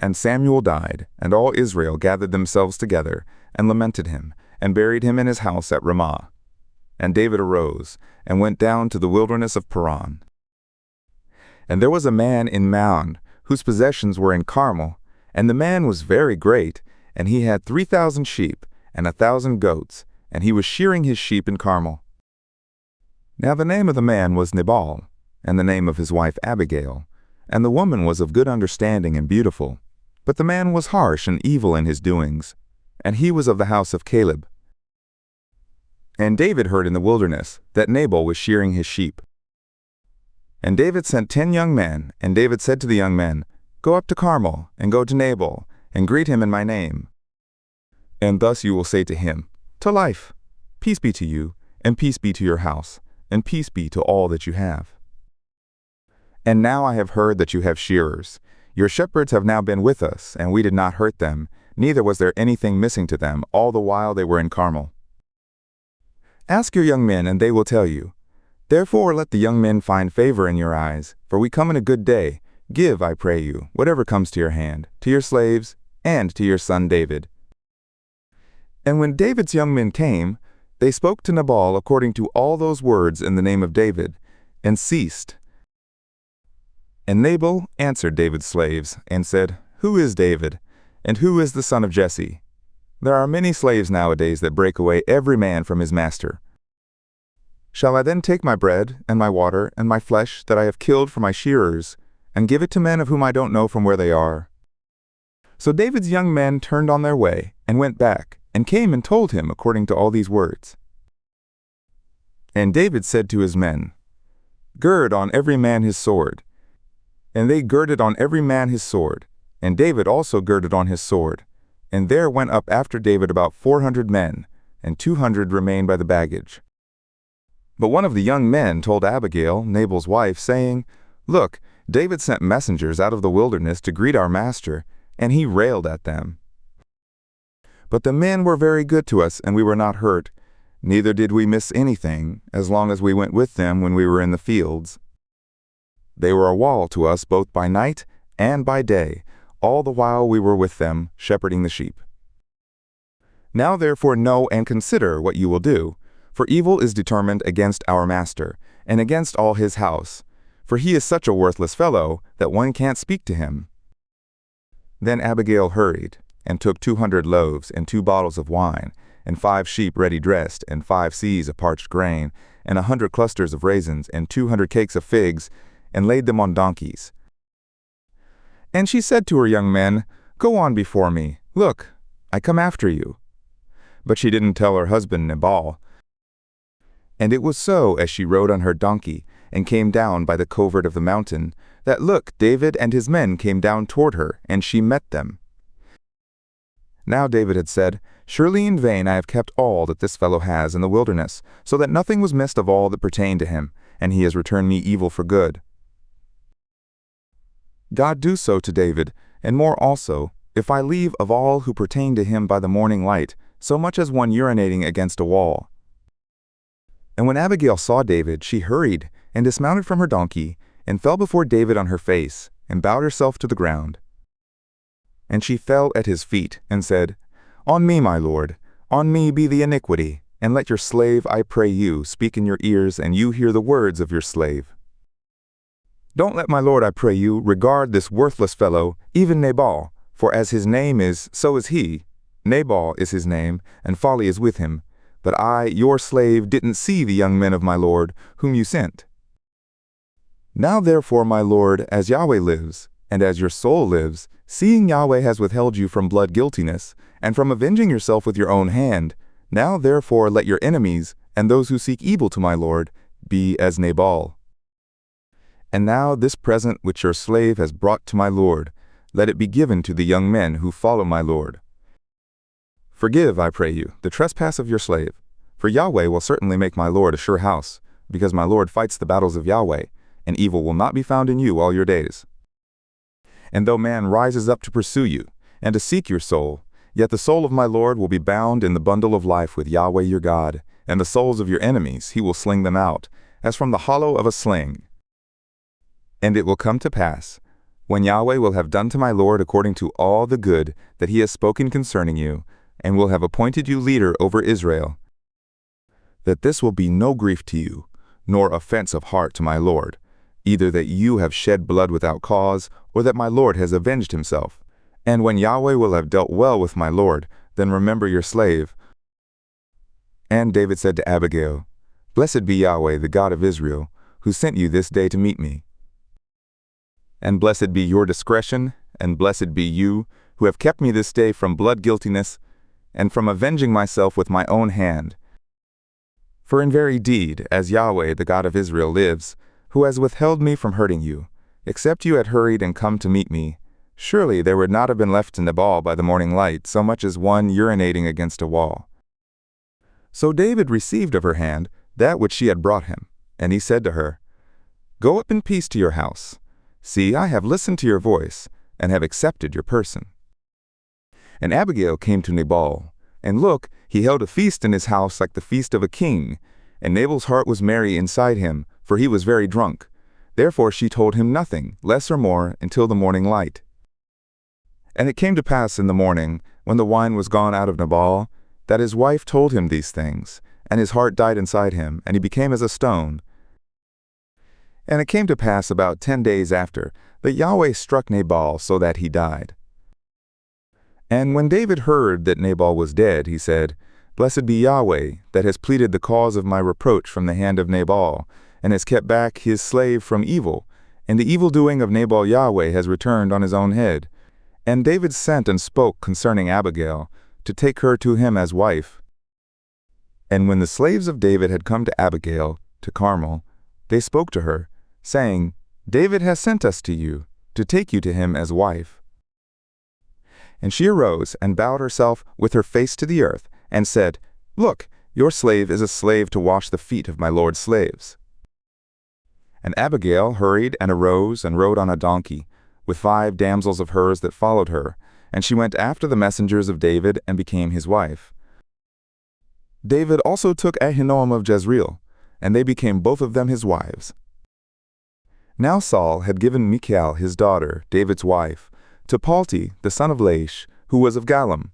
And Samuel died, and all Israel gathered themselves together, and lamented him, and buried him in his house at Ramah. And David arose, and went down to the wilderness of Paran. And there was a man in Maon, whose possessions were in Carmel, and the man was very great, and he had 3,000 sheep, and 1,000 goats, and he was shearing his sheep in Carmel. Now the name of the man was Nabal, and the name of his wife Abigail, and the woman was of good understanding and beautiful. But the man was harsh and evil in his doings, and he was of the house of Caleb. And David heard in the wilderness that Nabal was shearing his sheep. And David sent 10 young men, and David said to the young men, Go up to Carmel, and go to Nabal, and greet him in my name. And thus you will say to him, To life, peace be to you, and peace be to your house, and peace be to all that you have. And now I have heard that you have shearers. Your shepherds have now been with us, and we did not hurt them, neither was there anything missing to them, all the while they were in Carmel. Ask your young men, and they will tell you. Therefore let the young men find favor in your eyes, for we come in a good day. Give, I pray you, whatever comes to your hand, to your slaves, and to your son David. And when David's young men came, they spoke to Nabal according to all those words in the name of David, and ceased. And Nabal answered David's slaves, and said, Who is David, and who is the son of Jesse? There are many slaves nowadays that break away every man from his master. Shall I then take my bread, and my water, and my flesh that I have killed for my shearers, and give it to men of whom I don't know from where they are? So David's young men turned on their way, and went back, and came and told him according to all these words. And David said to his men, Gird on every man his sword. And they girded on every man his sword, and David also girded on his sword. And there went up after David about 400 men, and 200 remained by the baggage. But one of the young men told Abigail, Nabal's wife, saying, Look, David sent messengers out of the wilderness to greet our master, and he railed at them. But the men were very good to us, and we were not hurt, neither did we miss anything, as long as we went with them when we were in the fields. They were a wall to us both by night and by day, all the while we were with them, shepherding the sheep. Now therefore know and consider what you will do, for evil is determined against our master, and against all his house, for he is such a worthless fellow that one can't speak to him. Then Abigail hurried, and took 200 loaves, and 2 bottles of wine, and 5 sheep ready dressed, and 5 seahs of parched grain, and 100 clusters of raisins, and 200 cakes of figs, and laid them on donkeys. And she said to her young men, Go on before me. Look, I come after you. But she didn't tell her husband Nabal. And it was so, as she rode on her donkey, and came down by the covert of the mountain, that look, David and his men came down toward her, and she met them. Now David had said, Surely in vain I have kept all that this fellow has in the wilderness, so that nothing was missed of all that pertained to him, and he has returned me evil for good. God do so to David, and more also, if I leave of all who pertain to him by the morning light, so much as one urinating against a wall. And when Abigail saw David, she hurried, and dismounted from her donkey, and fell before David on her face, and bowed herself to the ground. And she fell at his feet, and said, On me, my lord, on me be the iniquity, and let your slave, I pray you, speak in your ears, and you hear the words of your slave. Don't let my lord, I pray you, regard this worthless fellow, even Nabal, for as his name is, so is he. Nabal is his name, and folly is with him. But I, your slave, didn't see the young men of my lord, whom you sent. Now therefore, my lord, as Yahweh lives, and as your soul lives, seeing Yahweh has withheld you from blood guiltiness, and from avenging yourself with your own hand, now therefore let your enemies, and those who seek evil to my lord, be as Nabal. And now this present which your slave has brought to my lord, let it be given to the young men who follow my lord. Forgive, I pray you, the trespass of your slave, for Yahweh will certainly make my lord a sure house, because my lord fights the battles of Yahweh, and evil will not be found in you all your days. And though man rises up to pursue you, and to seek your soul, yet the soul of my lord will be bound in the bundle of life with Yahweh your God, and the souls of your enemies he will sling them out, as from the hollow of a sling. And it will come to pass, when Yahweh will have done to my Lord according to all the good that he has spoken concerning you, and will have appointed you leader over Israel, that this will be no grief to you, nor offense of heart to my Lord, either that you have shed blood without cause, or that my Lord has avenged himself. And when Yahweh will have dealt well with my Lord, then remember your slave." And David said to Abigail, "Blessed be Yahweh, the God of Israel, who sent you this day to meet me. And blessed be your discretion, and blessed be you, who have kept me this day from blood guiltiness, and from avenging myself with my own hand. For in very deed, as Yahweh, the God of Israel, lives, who has withheld me from hurting you, except you had hurried and come to meet me, surely there would not have been left to Nabal by the morning light so much as one urinating against a wall." So David received of her hand that which she had brought him, and he said to her, "Go up in peace to your house. See, I have listened to your voice, and have accepted your person." And Abigail came to Nabal, and look, he held a feast in his house like the feast of a king, and Nabal's heart was merry inside him, for he was very drunk. Therefore she told him nothing, less or more, until the morning light. And it came to pass in the morning, when the wine was gone out of Nabal, that his wife told him these things, and his heart died inside him, and he became as a stone. And it came to pass about 10 days after, that Yahweh struck Nabal so that he died. And when David heard that Nabal was dead, he said, "Blessed be Yahweh, that has pleaded the cause of my reproach from the hand of Nabal, and has kept back his slave from evil, and the evil doing of Nabal Yahweh has returned on his own head." And David sent and spoke concerning Abigail, to take her to him as wife. And when the slaves of David had come to Abigail, to Carmel, they spoke to her, saying, "David has sent us to you, to take you to him as wife." And she arose and bowed herself with her face to the earth, and said, "Look, your slave is a slave to wash the feet of my Lord's slaves." And Abigail hurried and arose and rode on a donkey, with 5 damsels of hers that followed her, and she went after the messengers of David and became his wife. David also took Ahinoam of Jezreel, and they became both of them his wives. Now Saul had given Michal his daughter, David's wife, to Palti the son of Laish, who was of Gallim.